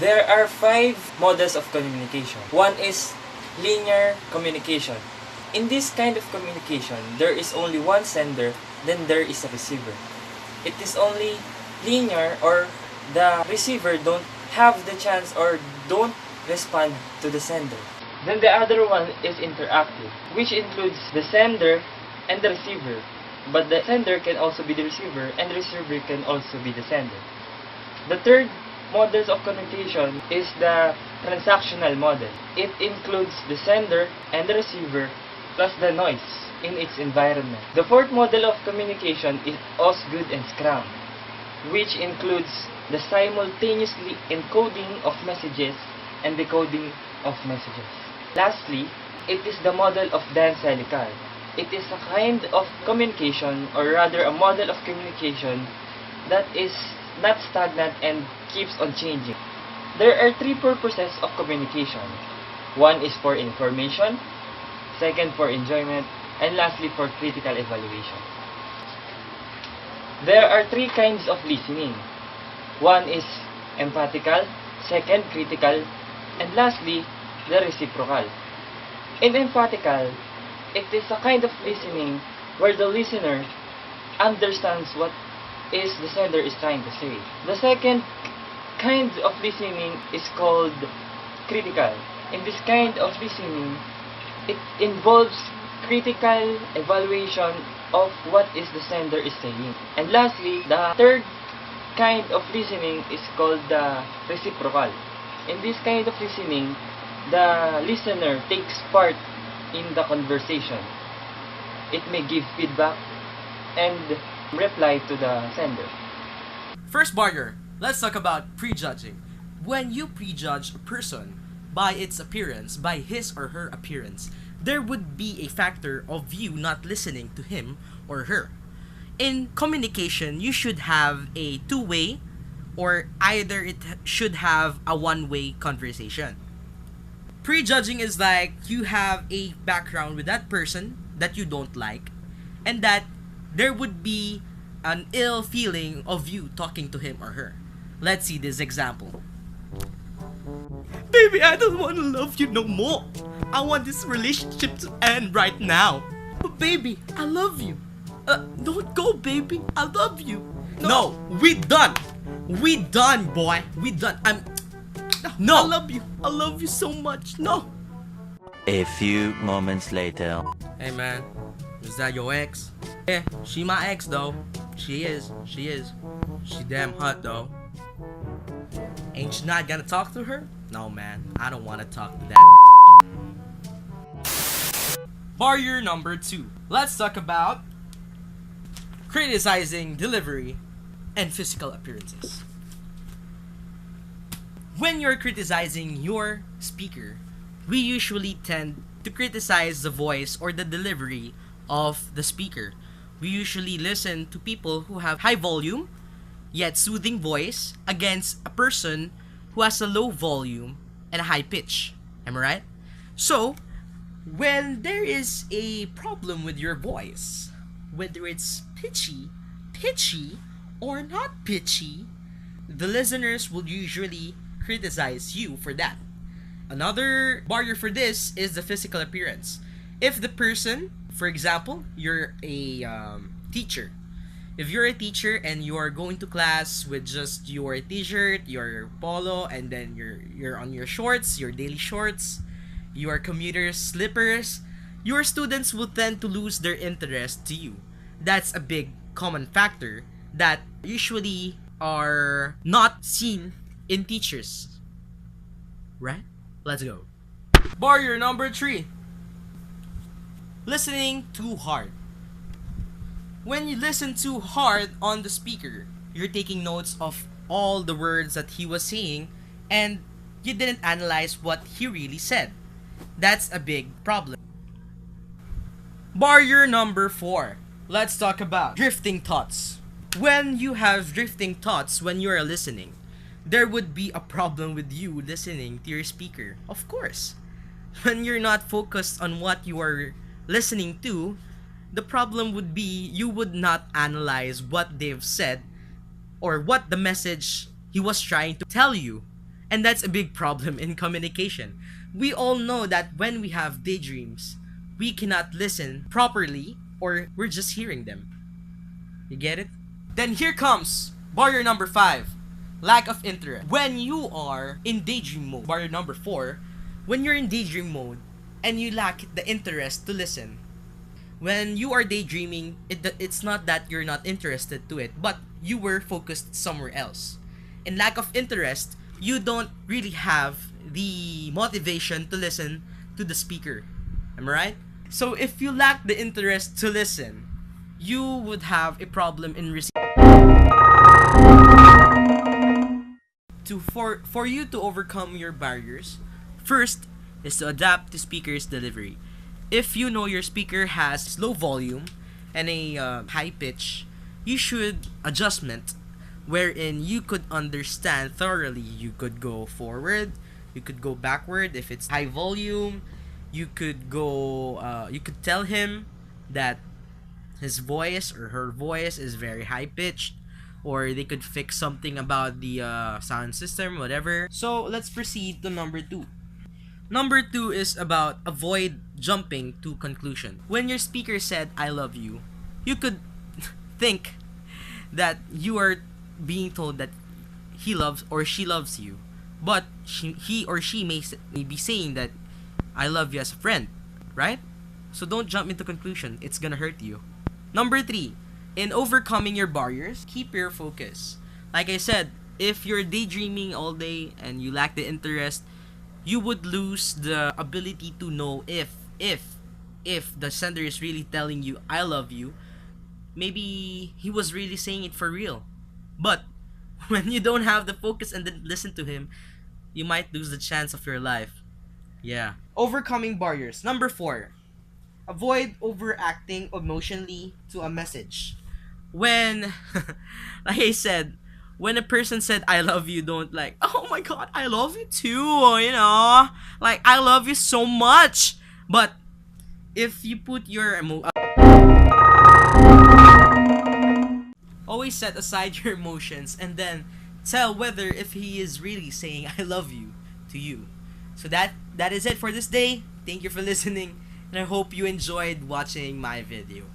There are 5 models of communication. One is linear communication. In this kind of communication, there is only one sender, then there is a receiver. It is only linear, or the receiver don't have the chance or don't respond to the sender. Then the other one is interactive, which includes the sender and the receiver. But the sender can also be the receiver, and the receiver can also be the sender. The third model of communication is the transactional model. It includes the sender and the receiver plus the noise in its environment. The fourth model of communication is Osgood and Scrum, which includes the simultaneously encoding of messages and decoding of messages. Lastly, it is the model of Dan Selical. It is a kind of communication, or rather a model of communication, that is not stagnant and keeps on changing. There are 3 purposes of communication. One is for information, second for enjoyment, and lastly for critical evaluation. There are 3 kinds of listening. One is empathical, second critical, and lastly the reciprocal. In empathical, it is a kind of listening where the listener understands what is the sender is trying to say. The second kind of listening is called critical. In this kind of listening, it involves critical evaluation of what is the sender is saying. And lastly, the third kind of listening is called the reciprocal. In this kind of listening, the listener takes part in the conversation. It may give feedback and reply to the sender. First barrier, let's talk about prejudging. When you prejudge a person by its appearance, by his or her appearance, there would be a factor of you not listening to him or her. In communication, you should have a two-way, or either it should have a one-way conversation. Prejudging is like you have a background with that person that you don't like, and that there would be an ill feeling of you talking to him or her. Let's see this example. Baby, I don't want to love you no more. I want this relationship to end right now. But baby, I love you. Don't go, baby. I love you. No, we done. We done, boy. We done. No. I love you. I love you so much. No. A few moments later. Hey man, is that your ex? Yeah, she my ex though. She is. She damn hot though. Ain't you not gonna talk to her? No man, I don't wanna talk to that. Barrier number 2. Let's talk about criticizing delivery and physical appearances. When you're criticizing your speaker, we usually tend to criticize the voice or the delivery of the speaker. We usually listen to people who have high volume yet soothing voice against a person who has a low volume and a high pitch. Am I right? So, when there is a problem with your voice, whether it's pitchy, or not pitchy, the listeners will usually criticize you for that. Another barrier for this is the physical appearance. If the person, for example, you're a teacher. If you're a teacher and you are going to class with just your t-shirt, your polo, and then you're on your shorts, your daily shorts, your commuter slippers, your students will tend to lose their interest to you. That's a big common factor that usually are not seen in teachers. Right? Let's go. Barrier number 3. Listening too hard. When you listen too hard on the speaker, you're taking notes of all the words that he was saying and you didn't analyze what he really said. That's a big problem. Barrier number 4. Let's talk about drifting thoughts. When you have drifting thoughts when you are listening, there would be a problem with you listening to your speaker. Of course. When you're not focused on what you are listening to, the problem would be you would not analyze what they've said or what the message he was trying to tell you. And that's a big problem in communication. We all know that when we have daydreams, we cannot listen properly or we're just hearing them. You get it? Then here comes barrier number 5, lack of interest. When you are in daydream mode, barrier number 4, when you're in daydream mode and you lack the interest to listen. When you are daydreaming, it's not that you're not interested to it, but you were focused somewhere else. In lack of interest, you don't really have the motivation to listen to the speaker. Am I right? So if you lack the interest to listen, you would have a problem in receiving. For you to overcome your barriers, first is to adapt to speaker's delivery. If you know your speaker has low volume and a high pitch, you should adjustment wherein you could understand thoroughly. You could go forward, you could go backward. If it's high volume, you could go. You could tell him that his voice or her voice is very high pitched, or they could fix something about the sound system, whatever. So let's proceed to number 2. Number 2 is about avoid jumping to conclusion. When your speaker said "I love you," you could think that you are being told that he loves or she loves you, but he or she may be saying that "I love you as a friend," right? So don't jump into conclusion. It's gonna hurt you. Number 3, in overcoming your barriers, keep your focus. Like I said, if you're daydreaming all day and you lack the interest, you would lose the ability to know if the sender is really telling you "I love you." Maybe he was really saying it for real. But when you don't have the focus and then listen to him, you might lose the chance of your life. Yeah. Overcoming barriers. Number 4, avoid overacting emotionally to a message. When, like I said, when a person said "I love you," don't like, "Oh my god, I love you too," you know? Like, "I love you so much." But if you put your always set aside your emotions and then tell whether if he is really saying "I love you" to you. So that is it for this day. Thank you for listening, and I hope you enjoyed watching my video.